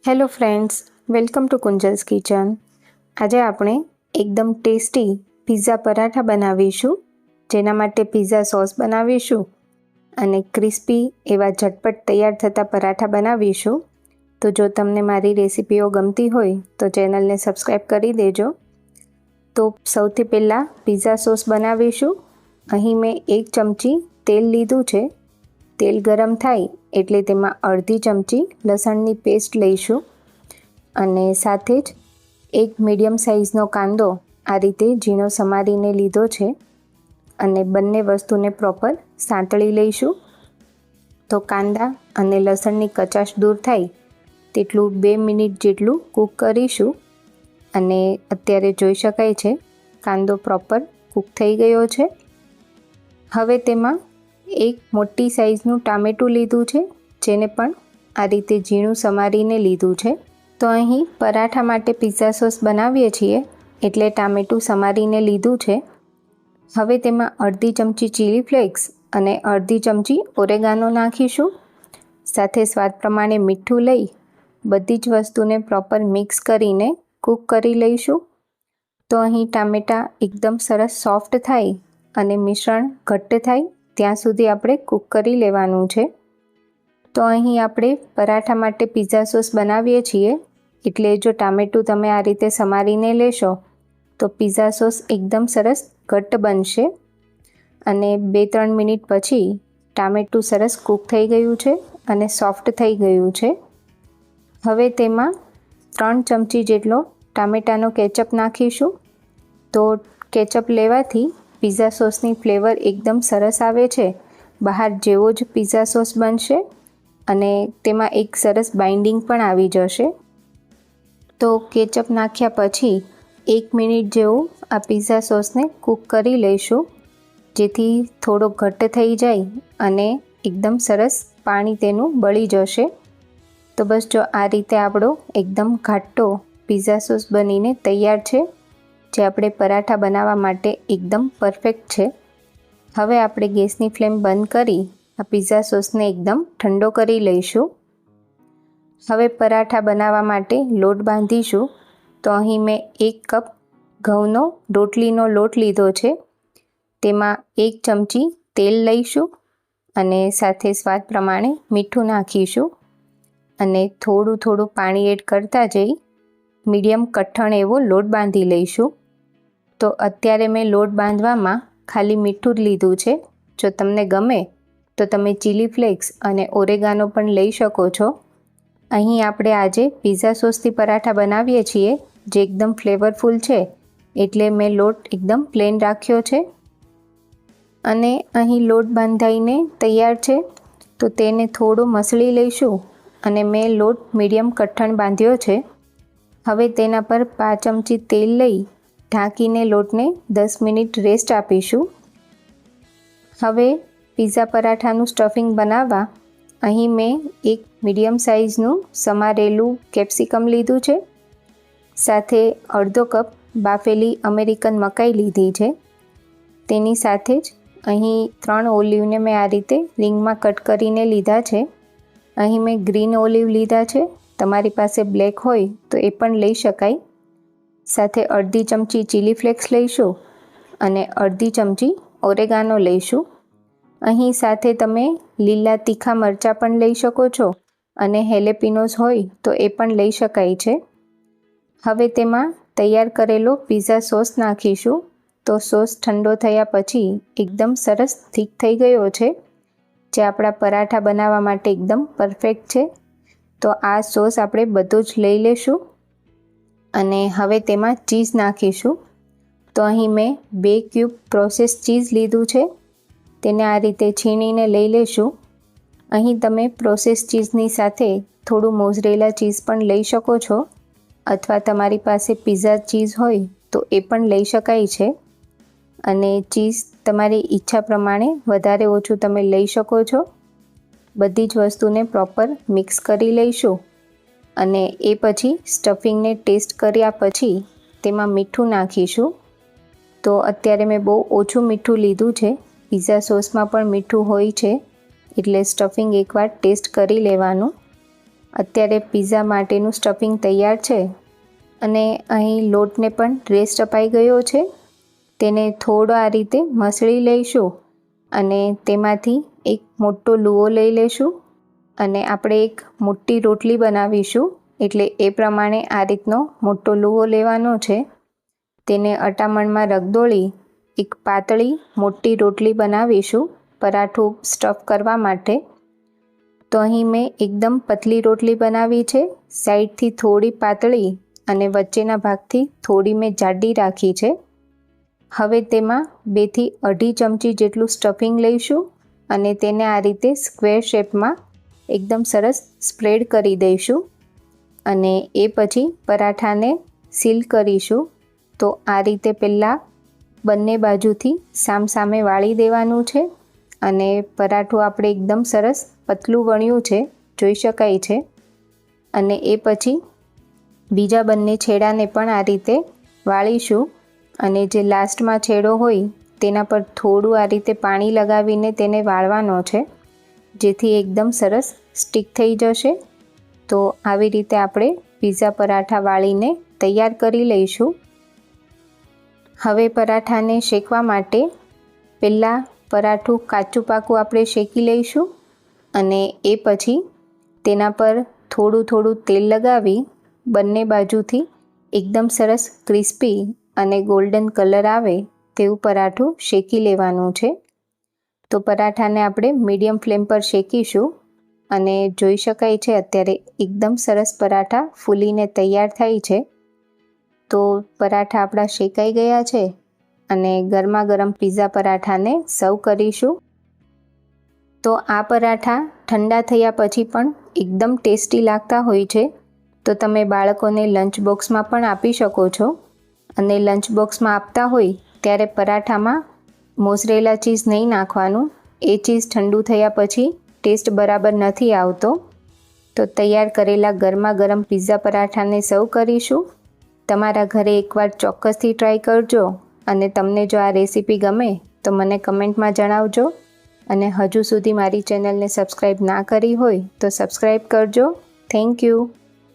Hello friends, welcome to Kunjal's kitchen. આજે આપણે એકદમ ટેસ્ટી પિઝા પરાઠા બનાવીશું, જેના માટે પિઝા સોસ બનાવીશું અને ક્રિસ્પી એવા ઝટપટ તૈયાર થતા પરાઠા બનાવીશું. તો જો તમને મારી રેસિપીઓ ગમતી હોય તો ચેનલને સબસ્ક્રાઈબ કરી દેજો. તો સૌથી પહેલાં પિઝા સોસ બનાવીશું. અહીં મેં 1 ચમચી તેલ લીધું છે. તેલ ગરમ થાય એટલે તેમાં અડધી ચમચી લસણની પેસ્ટ લઈશું અને સાથે જ એક મીડિયમ સાઇઝનો કાંદો આ રીતે ઝીણો સમારીને લીધો છે અને બંને વસ્તુને પ્રોપર સાંતળી લઈશું. તો કાંદા અને લસણની કચાશ દૂર થાય તેટલું 2 મિનિટ જેટલું કૂક કરીશું અને અત્યારે જોઈ શકાય છે કાંદો પ્રોપર કૂક થઈ ગયો છે. હવે તેમાં એક મોટી સાઇઝનું ટામેટું લીધું છે, જેને પણ આ રીતે ઝીણું સમારીને લીધું છે. તો અહીં પરાઠા માટે પિઝા સોસ બનાવીએ છીએ એટલે ટામેટું સમારીને લીધું છે. હવે તેમાં અડધી ચમચી ચીલી ફ્લેક્સ અને અડધી ચમચી ઓરેગાનો નાખીશું. સાથે સ્વાદ પ્રમાણે મીઠું લઈ બધી જ વસ્તુને પ્રોપર મિક્સ કરીને કૂક કરી લઈશું. તો અહીં ટામેટાં એકદમ સરસ સોફ્ટ થાય અને મિશ્રણ ઘટ્ટ થાય ત્યાં સુધી આપણે કૂક કરી લેવાનું છે. તો અહીં આપણે પરાઠા માટે પિઝા સોસ બનાવીએ છીએ એટલે જો ટામેટું તમે આ રીતે સમારીને લેશો તો પિઝા સોસ એકદમ સરસ ઘટ્ટ બનશે અને 2-3 મિનિટ પછી ટામેટું સરસ કૂક થઈ ગયું છે અને સોફ્ટ થઈ ગયું છે. હવે તેમાં 3 ચમચી જેટલો ટામેટાનો કેચઅપ નાખીશું. તો કેચઅપ લેવાથી પિઝા સોસની ફ્લેવર એકદમ સરસ આવે છે. બહાર જેવો જ પિઝા સોસ બનશે અને તેમાં એક સરસ બાઇન્ડિંગ પણ આવી જશે. તો કેચઅપ નાખ્યા પછી 1 મિનિટ જેવું આ પિઝા સોસને કૂક કરી લઈશું, જેથી થોડો ઘટ્ટ થઈ જાય અને એકદમ સરસ પાણી તેનું બળી જશે. તો બસ જો આ રીતે આપણો એકદમ ઘાટો પિઝા સોસ બનીને તૈયાર છે, જે આપણે પરાઠા બનાવવા માટે એકદમ પરફેક્ટ છે. હવે આપણે ગેસની ફ્લેમ બંધ કરી આ પિઝા સોસને એકદમ ઠંડો કરી લઈશું. હવે પરાઠા બનાવવા માટે લોટ બાંધીશું. તો અહીં મેં 1 કપ ઘઉંનો રોટલીનો લોટ લીધો છે. તેમાં 1 ચમચી તેલ લઈશું અને સાથે સ્વાદ પ્રમાણે મીઠું નાખીશું અને થોડું પાણી એડ કરતા જઈ મીડિયમ કઠણ એવો લોટ બાંધી લઈશું. તો અત્યારે મેં લોટ બાંધવામાં ખાલી મીઠું જ લીધું છે. જો તમને ગમે તો તમે ચીલી ફ્લેક્સ અને ઓરેગાનો પણ લઈ શકો છો. અહીં આપણે આજે પિઝા સોસથી પરાઠા બનાવીએ છીએ, જે એકદમ ફ્લેવરફુલ છે, એટલે મેં લોટ એકદમ પ્લેન રાખ્યો છે. અને અહીં લોટ બાંધાઈને તૈયાર છે, તો તેને થોડો મસળી લઈશું અને મેં લોટ મીડિયમ કઠણ બાંધ્યો છે. હવે તેના પર 5 ચમચી તેલ લઈ ઢાંકીને લોટને 10 મિનિટ રેસ્ટ આપીશું. હવે પિઝા પરાઠાનું સ્ટફિંગ બનાવવા અહીં મેં એક મીડિયમ સાઇઝનું સમારેલું કેપ્સિકમ લીધું છે. સાથે અડધો કપ બાફેલી અમેરિકન મકાઈ લીધી છે. તેની સાથે જ અહીં 3 ઓલિવને મેં આ રીતે રિંગમાં કટ કરીને લીધા છે. અહીં મેં ગ્રીન ઓલિવ લીધા છે. તમારી પાસે બ્લેક હોય તો એ પણ લઈ શકાય. સાથે અડધી ચમચી ચીલી ફ્લેક્સ લઈશું અને અડધી ચમચી ઓરેગાનો લઈશું. અહીં સાથે તમે લીલા તીખા મરચાં પણ લઈ શકો છો અને હેલેપિનોસ હોય તો એ પણ લઈ શકાય છે. હવે તેમાં તૈયાર કરેલો પિઝા સોસ નાખીશું. તો સોસ ઠંડો થયા પછી એકદમ સરસ થીક થઈ ગયો છે, જે આપણા પરાઠા બનાવવા માટે એકદમ પરફેક્ટ છે. તો આ સોસ આપણે બધો જ લઈ લેશું અને હવે તેમાં ચીઝ નાખીશું. તો અહીં મેં 2 ક્યુબ પ્રોસેસ ચીઝ લીધું છે. તેને આ રીતે છીણીને લઈ લેશું. અહીં તમે પ્રોસેસ ચીઝની સાથે થોડું મોઝરેલા ચીઝ પણ લઈ શકો છો, અથવા તમારી પાસે પિઝા ચીઝ હોય તો એ પણ લઈ શકાય છે. અને ચીઝ તમારી ઈચ્છા પ્રમાણે વધારે ઓછું તમે લઈ શકો છો. બધી જ વસ્તુને પ્રોપર મિક્સ કરી લઈશું અને એ પછી સ્ટફિંગને ટેસ્ટ કર્યા પછી તેમાં મીઠું નાખીશું. તો અત્યારે મેં બહુ ઓછું મીઠું લીધું છે. પિઝા સોસમાં પણ મીઠું હોય છે, એટલે સ્ટફિંગ એકવાર ટેસ્ટ કરી લેવાનું. અત્યારે પિઝા માટેનું સ્ટફિંગ તૈયાર છે અને અહીં લોટને પણ રેસ્ટ અપાઈ ગયો છે. તેને થોડો આ રીતે મસળી લઈશું અને તેમાંથી એક મોટો લુઓ લઈ લઈશું અને આપણે એક મોટી રોટલી બનાવીશું એટલે એ પ્રમાણે આ રીતનો મોટો લુઓ લેવાનો છે. તેને અટામણમાં રગદોળી એક પાતળી મોટી રોટલી બનાવીશું પરાઠું સ્ટફ કરવા માટે. તો અહીં મેં એકદમ પતલી રોટલી બનાવી છે, સાઈડથી થોડી પાતળી અને વચ્ચેના ભાગથી થોડી મેં જાડી રાખી છે. હવે તેમાં 2 થી 2.5 ચમચી જેટલું સ્ટફિંગ લઈશું અને તેને આ રીતે સ્ક્વેર શેપમાં એકદમ સરસ સ્પ્રેડ કરી દઈશું અને એ પછી પરાઠાને સીલ કરીશું. તો આ રીતે પહેલાં બંને બાજુથી સામસામે વાળી દેવાનું છે અને પરાઠું આપણે એકદમ સરસ પતલું વણ્યું છે, જોઈ શકાય છે. અને એ પછી બીજા બંને છેડાને પણ આ રીતે વાળીશું અને જે લાસ્ટમાં છેડો હોય તેના પર થોડું આ રીતે પાણી લગાવીને તેને વાળવાનો છે, જેથી એકદમ સરસ સ્ટીક થઈ જશે. તો આવી રીતે આપણે પિઝા પરાઠા વાળીને તૈયાર કરી લઈશું. હવે પરાઠાને શેકવા માટે પહેલાં પરાઠું કાચું પાકું આપણે શેકી લઈશું અને એ પછી તેના પર થોડું થોડું તેલ લગાવી બંને બાજુથી એકદમ સરસ ક્રિસ્પી અને ગોલ્ડન કલર આવે તેવું પરાઠું શેકી લેવાનું છે. તો પરાઠાને આપણે મીડિયમ ફ્લેમ પર શેકીશું અને જોઈ શકાય છે અત્યારે એકદમ સરસ પરાઠા ફૂલીને તૈયાર થાય છે. તો પરાઠા આપણા શેકાઈ ગયા છે અને ગરમા ગરમ પિઝા પરાઠાને સર્વ કરીશું. તો આ પરાઠા ઠંડા થયા પછી પણ એકદમ ટેસ્ટી લાગતા હોય છે. તો તમે બાળકોને લંચ બોક્સમાં પણ આપી શકો છો અને લંચ બોક્સમાં આપતા હોય ત્યારે પરાઠામાં મોઝરેલા ચીઝ નહીં નાખવાનું. એ ચીઝ ઠંડુ થયા પછી ટેસ્ટ બરાબર નથી આવતો. તો તૈયાર કરેલા ગરમા ગરમ પિઝા પરાઠાને સર્વ કરીશું. તમારા ઘરે એકવાર ચોક્કસથી ટ્રાય કરજો અને તમને જો આ રેસીપી ગમે તો મને કમેન્ટમાં જણાવજો અને હજુ સુધી મારી ચેનલને સબસ્ક્રાઈબ ના કરી હોય તો સબસ્ક્રાઈબ કરજો. Thank you.